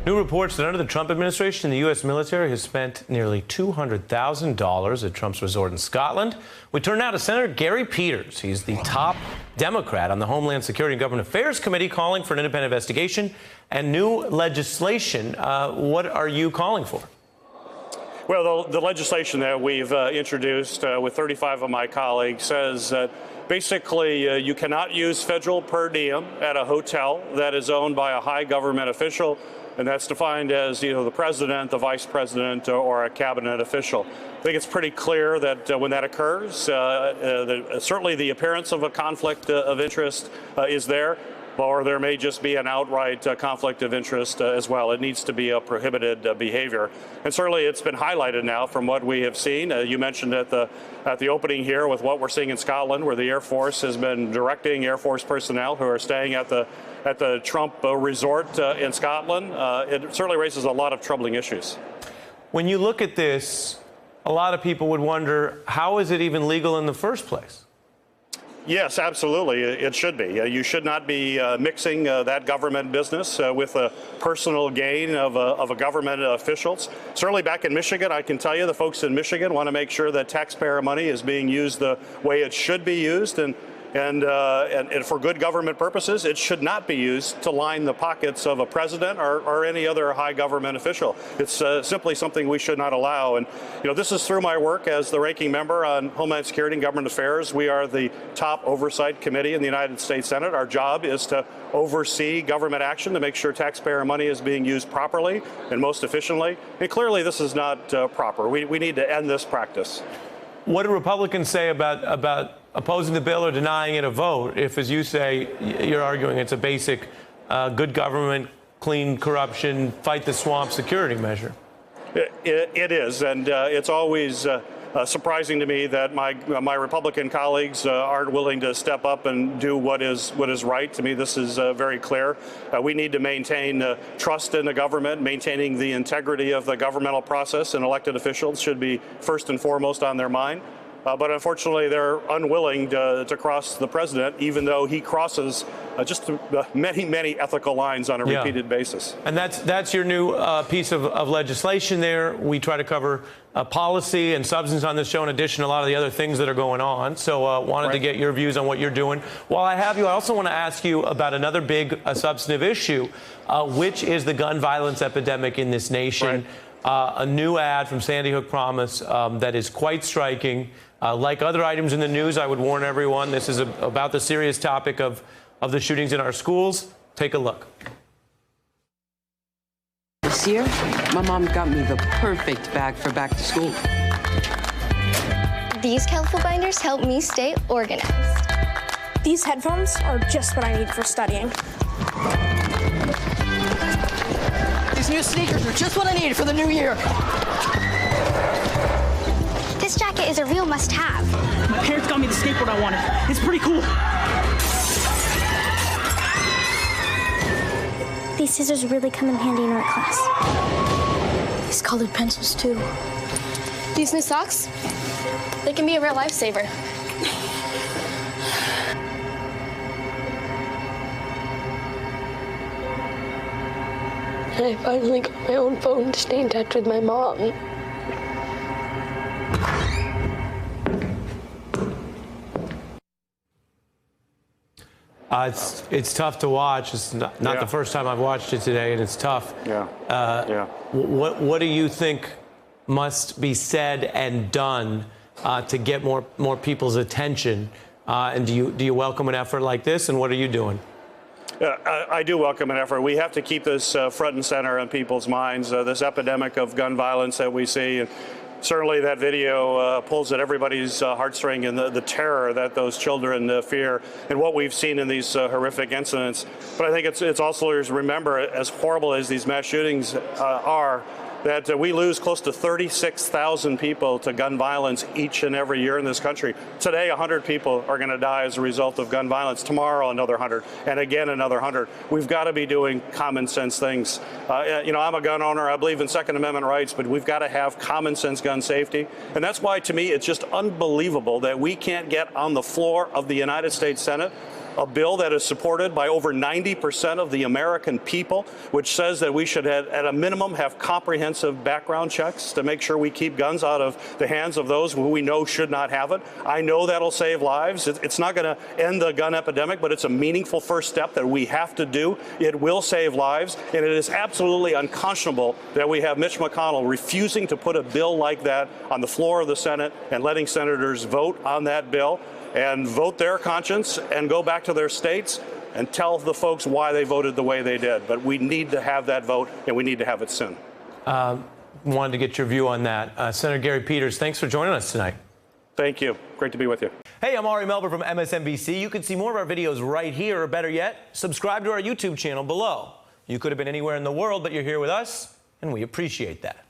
New reports that under the Trump administration, the U.S. military has spent nearly $200,000 at Trump's resort in Scotland. We turn now to Senator Gary Peters. He's the top Democrat on the Homeland Security and Government Affairs Committee, calling for an independent investigation and new legislation. What are you calling for? Well, the legislation that we've introduced with 35 of my colleagues says that basically you cannot use federal per diem at a hotel that is owned by a high government official, and that's defined as either the president, the vice president, or a cabinet official. I think it's pretty clear that when that occurs, certainly the appearance of a conflict of interest is there, or there may just be an outright conflict of interest as well. It needs to be a prohibited behavior. And certainly it's been highlighted now from what we have seen. You mentioned at the opening here with what we're seeing in Scotland, where the Air Force has been directing Air Force personnel who are staying at the Trump resort in Scotland. It certainly raises a lot of troubling issues. When you look at this, a lot of people would wonder, how is it even legal in the first place? Yes, absolutely. It should be. You should not be mixing that government business with a personal gain of a government officials. Certainly back in Michigan, I can tell you the folks in Michigan want to make sure that taxpayer money is being used the way it should be used. And for good government purposes, it should not be used to line the pockets of a president or any other high government official. It's simply something we should not allow. And, this is through my work as the ranking member on Homeland Security and Government Affairs. We are the top oversight committee in the United States Senate. Our job is to oversee government action to make sure taxpayer money is being used properly and most efficiently. And clearly, this is not proper. We need to end this practice. What do Republicans say about opposing the bill or denying it a vote if, as you say, you're arguing it's a basic good government, clean corruption, fight the swamp security measure? It is, and it's always surprising to me that my Republican colleagues aren't willing to step up and do what is right. To me, this is very clear. We need to maintain trust in the government. Maintaining the integrity of the governmental process and elected officials should be first and foremost on their mind. But unfortunately, they're unwilling to cross the president, even though he crosses just many ethical lines on a repeated basis. And that's your new piece of legislation there. We try to cover policy and substance on this show, in addition to a lot of the other things that are going on. So wanted to get your views on what you're doing. While I have you, I also want to ask you about another big substantive issue, which is the gun violence epidemic in this nation. A new ad from Sandy Hook Promise that is quite striking. Like other items in the news, I would warn everyone, this is about the serious topic of the shootings in our schools. Take a look. This year, my mom got me the perfect bag for back to school. These colorful binders help me stay organized. These headphones are just what I need for studying. These new sneakers are just what I need for the new year. This jacket is a real must-have. My parents got me the skateboard I wanted. It's pretty cool. These scissors really come in handy in art class. These colored pencils, too. These new socks, they can be a real lifesaver. And I finally got my own phone to stay in touch with my mom. It's tough to watch. It's not the first time I've watched it today, and it's tough. What do you think must be said and done to get more people's attention? And do you welcome an effort like this? And what are you doing? I do welcome an effort. We have to keep this front and center in people's minds. This epidemic of gun violence that we see. And certainly that video pulls at everybody's heartstring, and the terror that those children fear and what we've seen in these horrific incidents. But I think it's also to remember, as horrible as these mass shootings are, that we lose close to 36,000 people to gun violence each and every year in this country. Today, 100 people are going to die as a result of gun violence. Tomorrow, another 100, and again, another 100. We've got to be doing common sense things. I'm a gun owner. I believe in Second Amendment rights, but we've got to have common sense gun safety. And that's why, to me, it's just unbelievable that we can't get on the floor of the United States Senate a bill that is supported by over 90% of the American people, which says that we should, at a minimum, have comprehensive background checks to make sure we keep guns out of the hands of those who we know should not have it. I know that'll save lives. It's not going to end the gun epidemic, but it's a meaningful first step that we have to do. It will save lives, and it is absolutely unconscionable that we have Mitch McConnell refusing to put a bill like that on the floor of the Senate and letting senators vote on that bill and vote their conscience and go back to their states and tell the folks why they voted the way they did. But we need to have that vote, and we need to have it soon. Wanted to get your view on that. Senator Gary Peters, thanks for joining us tonight. Thank you. Great to be with you. Hey, I'm Ari Melber from MSNBC. You can see more of our videos right here, or better yet, subscribe to our YouTube channel below. You could have been anywhere in the world, but you're here with us, and we appreciate that.